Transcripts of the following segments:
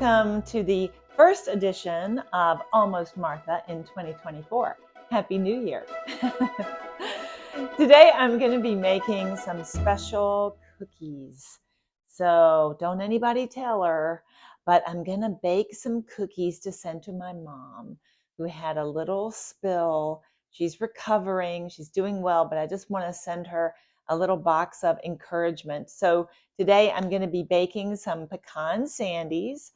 Welcome to the first edition of Almost Martha in 2024. Happy New Year. Today I'm going to be making some special cookies. So don't anybody tell her, but I'm going to bake some cookies to send to my mom who had a little spill. She's recovering, she's doing well, but I just want to send her a little box of encouragement. So today I'm going to be baking some pecan sandies,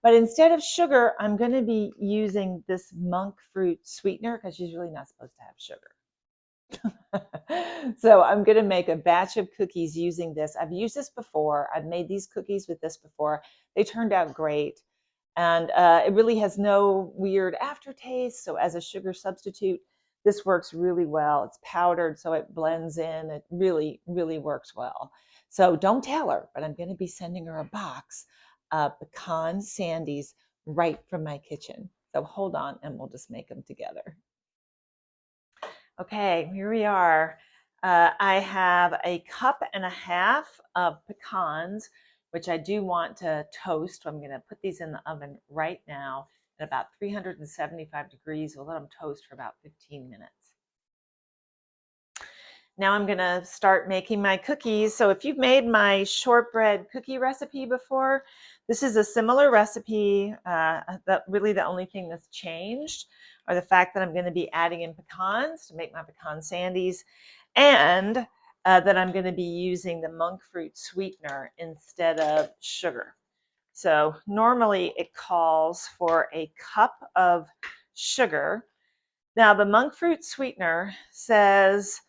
but instead of sugar, I'm going to be using this monk fruit sweetener because she's really not supposed to have sugar. So I'm going to make a batch of cookies using this. I've used this before. I've made these cookies with this before. They turned out great. And it really has no weird aftertaste. So as a sugar substitute, this works really well. It's powdered, so it blends in. It really, really works well. So don't tell her, but I'm going to be sending her a box of Pecan Sandies right from my kitchen. So hold on, and we'll just make them together. Okay, here we are. I have a cup and a half of pecans, which I do want to toast. So I'm going to put these in the oven right now at about 375 degrees. We'll let them toast for about 15 minutes. Now I'm going to start making my cookies. So if you've made my shortbread cookie recipe before, this is a similar recipe. Really the only thing that's changed are the fact that I'm going to be adding in pecans to make my pecan sandies, and that I'm going to be using the monk fruit sweetener instead of sugar. So normally it calls for a cup of sugar. Now the monk fruit sweetener says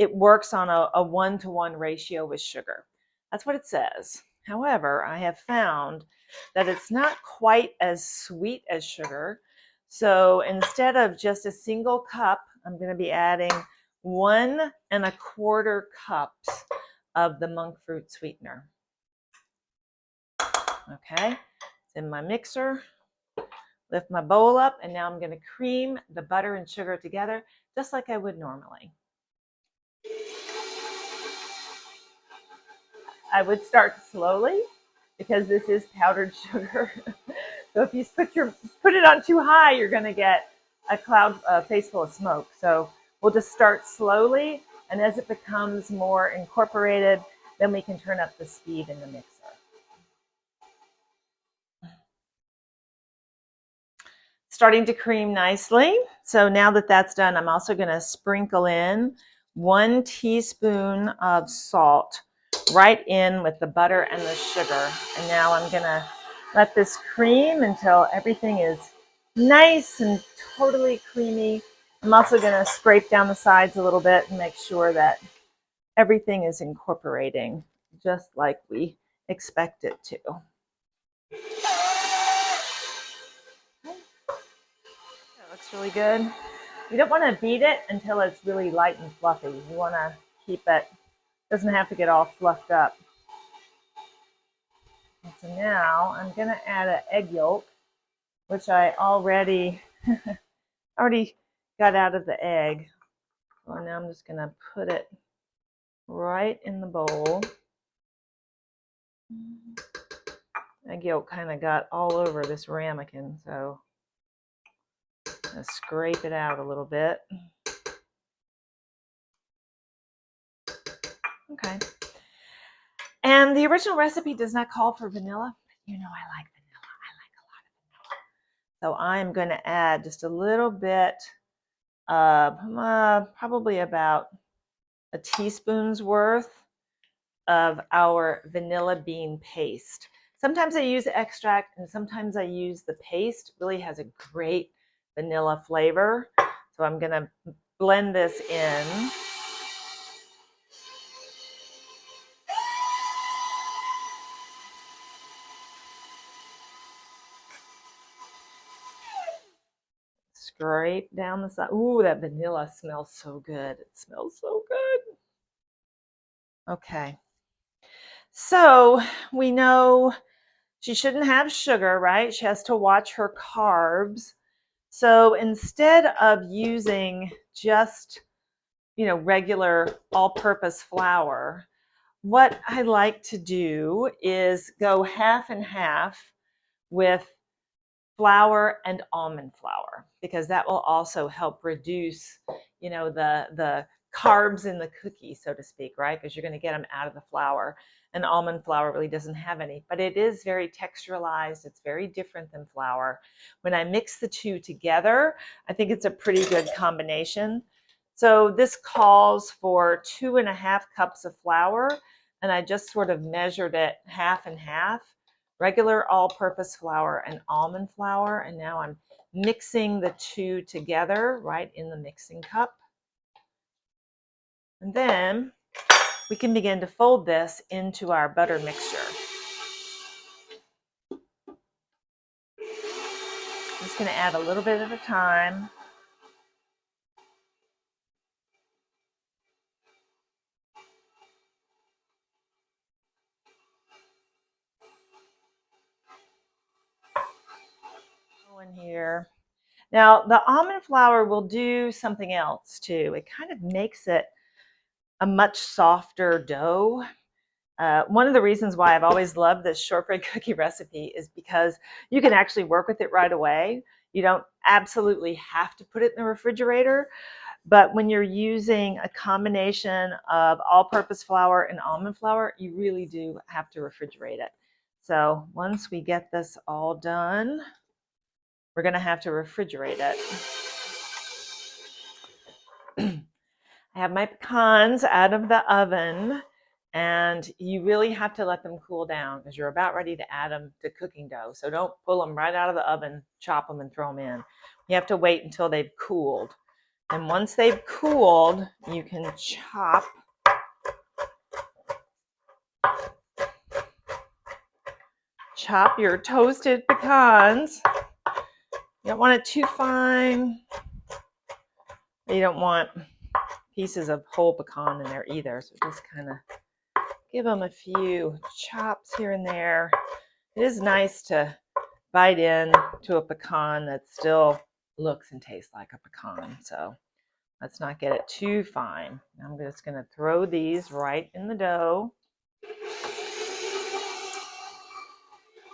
it works on a 1-to-1 ratio with sugar. That's what it says. However, I have found that it's not quite as sweet as sugar. So instead of just a single cup, I'm going to be adding 1¼ cups of the monk fruit sweetener. Okay, it's in my mixer. Lift my bowl up, and now I'm going to cream the butter and sugar together just like I would normally. I would start slowly because this is powdered sugar. So if you put it on too high, you're going to get a face full of smoke. So we'll just start slowly, and as it becomes more incorporated, then we can turn up the speed in the mixer. Starting to cream nicely. So now that that's done, I'm also going to sprinkle in 1 teaspoon of salt right in with the butter and the sugar. And now I'm going to let this cream until everything is nice and totally creamy. I'm also going to scrape down the sides a little bit and make sure that everything is incorporating just like we expect it to. That looks really good. You don't want to beat it until it's really light and fluffy. You want to keep it, doesn't have to get all fluffed up. And so now I'm going to add an egg yolk, which I already got out of the egg. So now I'm just going to put it right in the bowl. Egg yolk kind of got all over this ramekin, so I'm going to scrape it out a little bit. Okay. And the original recipe does not call for vanilla, but you know I like vanilla. I like a lot of vanilla. So I'm going to add just a little bit of, probably about a teaspoon's worth of our vanilla bean paste. Sometimes I use extract and sometimes I use the paste. It really has a great vanilla flavor. So I'm going to blend this in. Scrape down the side. Ooh, that vanilla smells so good. It smells so good. Okay. So we know she shouldn't have sugar, right? She has to watch her carbs. So instead of using just, regular all-purpose flour, what I like to do is go half and half with flour and almond flour, because that will also help reduce, the carbs in the cookie, so to speak, right? Because you're going to get them out of the flour. And almond flour really doesn't have any, but it is very texturalized. It's very different than flour. When I mix the two together, I think it's a pretty good combination. So this calls for 2.5 cups of flour, and I just sort of measured it half and half, regular all-purpose flour and almond flour. And now I'm mixing the two together right in the mixing cup. And then we can begin to fold this into our butter mixture. I'm just going to add a little bit at a time. In here. Now, the almond flour will do something else too. It kind of makes it a much softer dough. One of the reasons why I've always loved this shortbread cookie recipe is because you can actually work with it right away. You don't absolutely have to put it in the refrigerator, but when you're using a combination of all-purpose flour and almond flour, you really do have to refrigerate it. So once we get this all done, we're going to have to refrigerate it. I have my pecans out of the oven, and you really have to let them cool down because you're about ready to add them to cooking dough. So don't pull them right out of the oven, chop them, and throw them in. You have to wait until they've cooled. And once they've cooled, you can chop your toasted pecans. You don't want it too fine. You don't want pieces of whole pecan in there either. So just kind of give them a few chops here and there. It is nice to bite in to a pecan that still looks and tastes like a pecan. So let's not get it too fine. I'm just going to throw these right in the dough.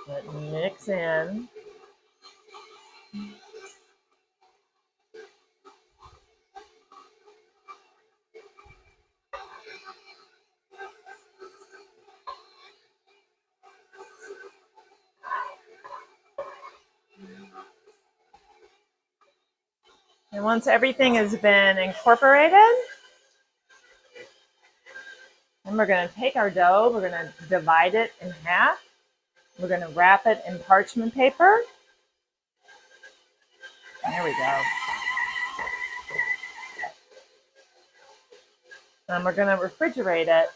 Let it mix in. And once everything has been incorporated, then we're going to take our dough, we're going to divide it in half. We're going to wrap it in parchment paper. There we go. And we're going to refrigerate it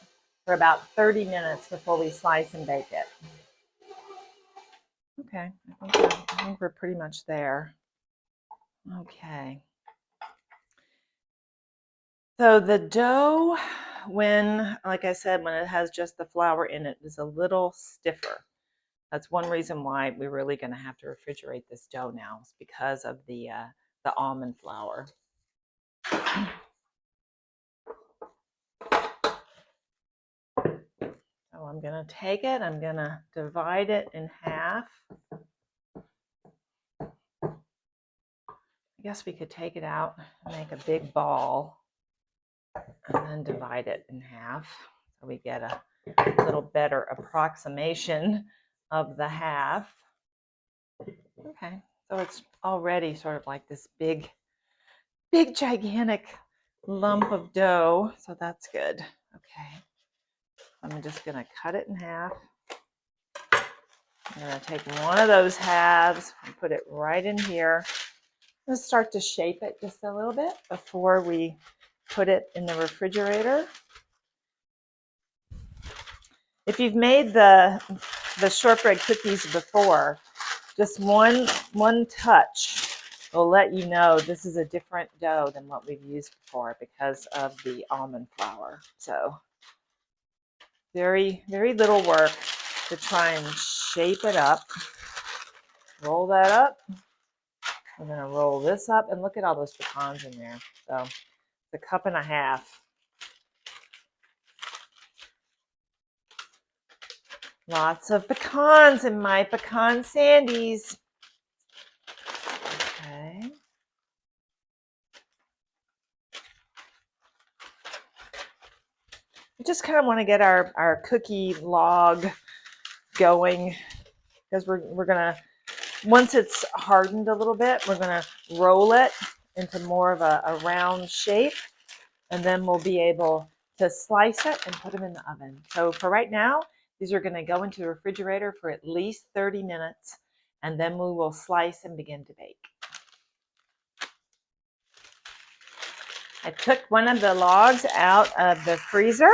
for about 30 minutes before we slice and bake it. Okay, I think we're pretty much there. Okay. So the dough, like I said, when it has just the flour in it, is a little stiffer. That's one reason why we're really going to have to refrigerate this dough now, is because of the almond flour. So I'm going to take it, I'm going to divide it in half. I guess we could take it out and make a big ball and then divide it in half so we get a little better approximation of the half. Okay, so it's already sort of like this big gigantic lump of dough, so that's good. Okay, I'm just going to cut it in half. I'm going to take one of those halves and put it right in here. Let's start to shape it just a little bit before we put it in the refrigerator. If you've made the shortbread cookies before, just one touch will let you know this is a different dough than what we've used before because of the almond flour. So very, very little work to try and shape it up. Roll that up. We're going to roll this up, and look at all those pecans in there. So it's a cup and a half. Lots of pecans in my Pecan Sandies. Okay. We just kind of want to get our cookie log going because we're gonna, once it's hardened a little bit, we're gonna roll it into more of a round shape, and then we'll be able to slice it and put them in the oven. So for right now, these are going to go into the refrigerator for at least 30 minutes, and then we will slice and begin to bake. I took one of the logs out of the freezer,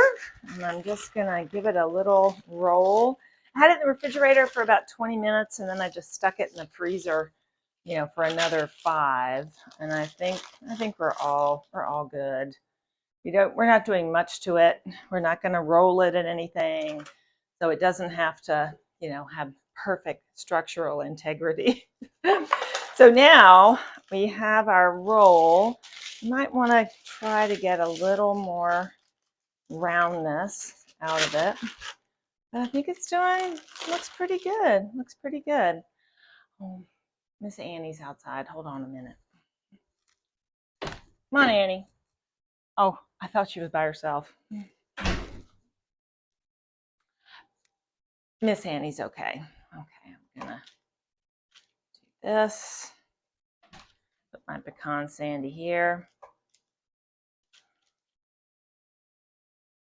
and I'm just going to give it a little roll. I had it in the refrigerator for about 20 minutes, and then I just stuck it in the freezer, for another 5. And I think we're all good. We're not doing much to it. We're not going to roll it in anything, so it doesn't have to, have perfect structural integrity. So now we have our roll. You might want to try to get a little more roundness out of it. But I think looks pretty good. Looks pretty good. Oh, Miss Annie's outside. Hold on a minute. Come on, Annie. Oh, I thought she was by herself. Miss Annie's okay. Okay, I'm gonna do this. Put my Pecan Sandy here.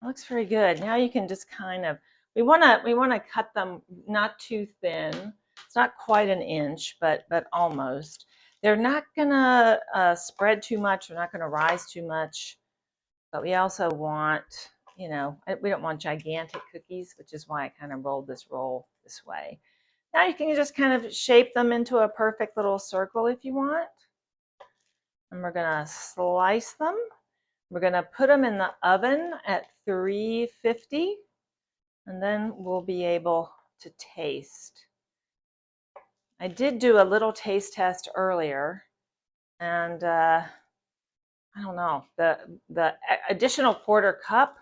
Looks very good. Now you can just kind of, we want to cut them not too thin. It's not quite an inch, but almost. They're not gonna spread too much. They're not gonna rise too much. But we also want, we don't want gigantic cookies, which is why I kind of rolled this roll this way. Now you can just kind of shape them into a perfect little circle if you want. And we're gonna slice them. We're gonna put them in the oven at 350, and then we'll be able to taste. I did do a little taste test earlier, and I don't know, the additional 1/4 cup,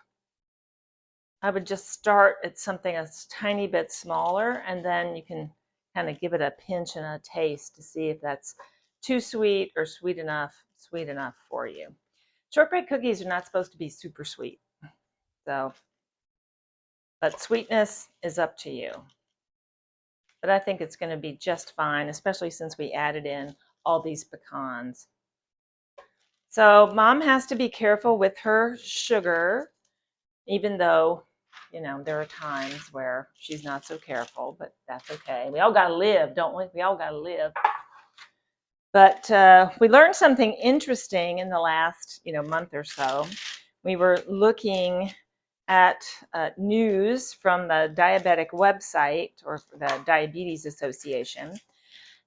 I would just start at something a tiny bit smaller, and then you can kind of give it a pinch and a taste to see if that's too sweet or sweet enough for you. Shortbread cookies are not supposed to be super sweet, so, but sweetness is up to you. But I think it's going to be just fine, especially since we added in all these pecans. So Mom has to be careful with her sugar, even though, there are times where she's not so careful, but that's okay. We all got to live, don't we? We all got to live. But we learned something interesting in the last, month or so. We were looking at news from the diabetic website, or the Diabetes Association,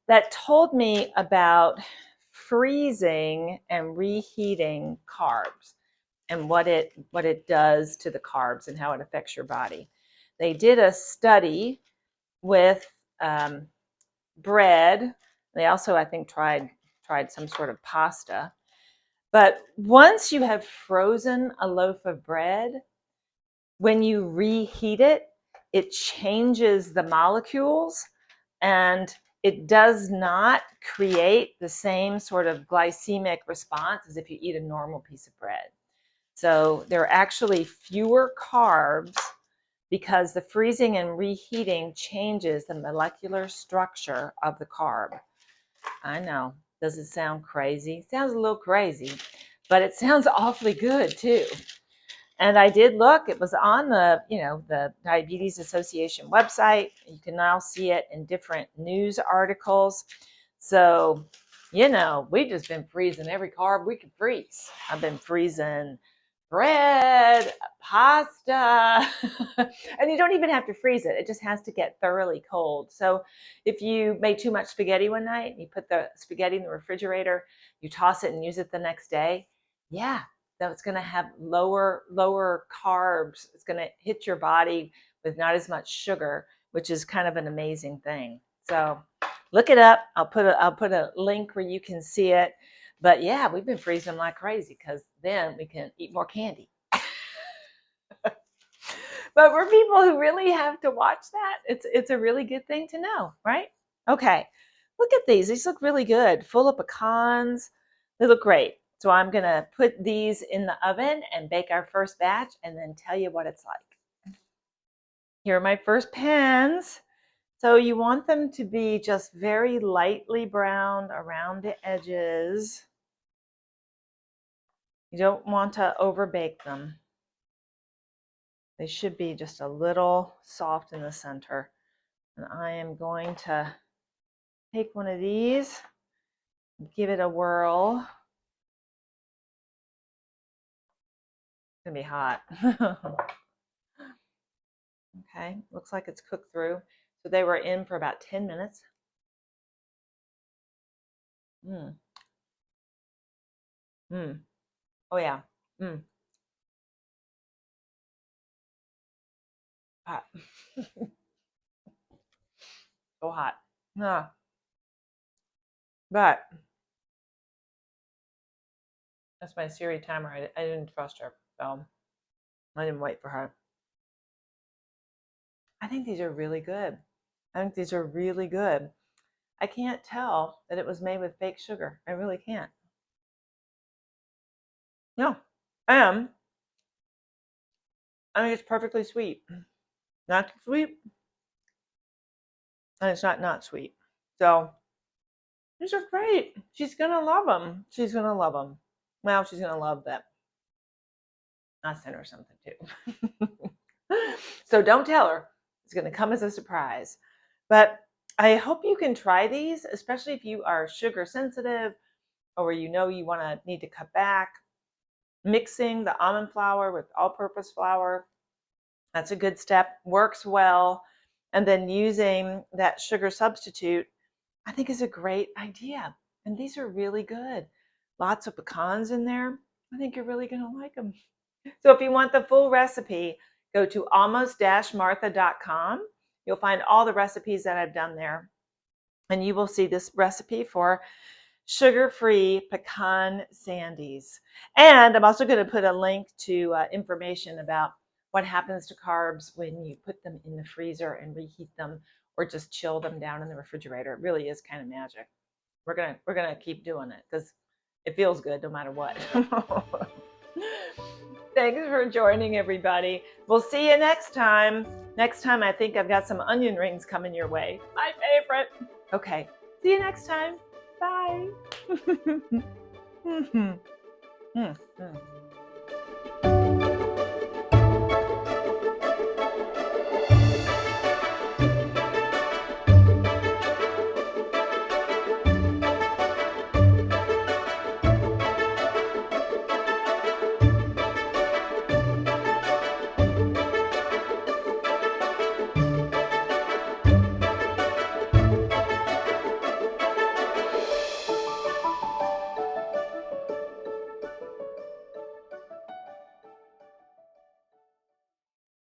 that told me about freezing and reheating carbs and what it does to the carbs and how it affects your body. They did a study with bread. They also, I think, tried some sort of pasta. But once you have frozen a loaf of bread, when you reheat it, it changes the molecules, and it does not create the same sort of glycemic response as if you eat a normal piece of bread. So there are actually fewer carbs because the freezing and reheating changes the molecular structure of the carb. I know. Does it sound crazy? It sounds a little crazy, but it sounds awfully good too. And I did look, it was on the Diabetes Association website. You can now see it in different news articles. So, we've just been freezing every carb we could freeze. I've been freezing bread, pasta, and you don't even have to freeze it. It just has to get thoroughly cold. So if you made too much spaghetti one night, you put the spaghetti in the refrigerator, you toss it and use it the next day, yeah, that's going to have lower carbs. It's going to hit your body with not as much sugar, which is kind of an amazing thing. So look it up. I'll put a link where you can see it. But yeah, we've been freezing them like crazy because then we can eat more candy. But we're people who really have to watch that. It's a really good thing to know, right? Okay, look at these. These look really good, full of pecans. They look great. So I'm gonna put these in the oven and bake our first batch and then tell you what it's like. Here are my first pans. So you want them to be just very lightly browned around the edges. You don't want to overbake them. They should be just a little soft in the center. And I am going to take one of these, give it a whirl. It's gonna be hot. Okay, looks like it's cooked through. So they were in for about 10 minutes. Mm. Mm. Oh yeah. Mm. Hot. So hot. Ah. But that's my Siri timer. I didn't trust her, so I didn't wait for her. I think these are really good. I think these are really good. I can't tell that it was made with fake sugar. I really can't. No, I am. I think it's perfectly sweet. Not too sweet, and it's not sweet. So these are great. She's gonna love them. She's gonna love them. Well, she's gonna love that I sent her something too. So don't tell her. It's gonna come as a surprise. But I hope you can try these, especially if you are sugar sensitive or you know you want to need to cut back. Mixing the almond flour with all-purpose flour, that's a good step. Works well. And then using that sugar substitute, I think is a great idea. And these are really good. Lots of pecans in there. I think you're really going to like them. So if you want the full recipe, go to almost-martha.com. You'll find all the recipes that I've done there. And you will see this recipe for sugar-free pecan sandies. And I'm also going to put a link to information about what happens to carbs when you put them in the freezer and reheat them or just chill them down in the refrigerator. It really is kind of magic. We're gonna keep doing it because it feels good no matter what. Thanks for joining, everybody. We'll see you next time. Next time, I think I've got some onion rings coming your way. My favorite. Okay, see you next time. Bye.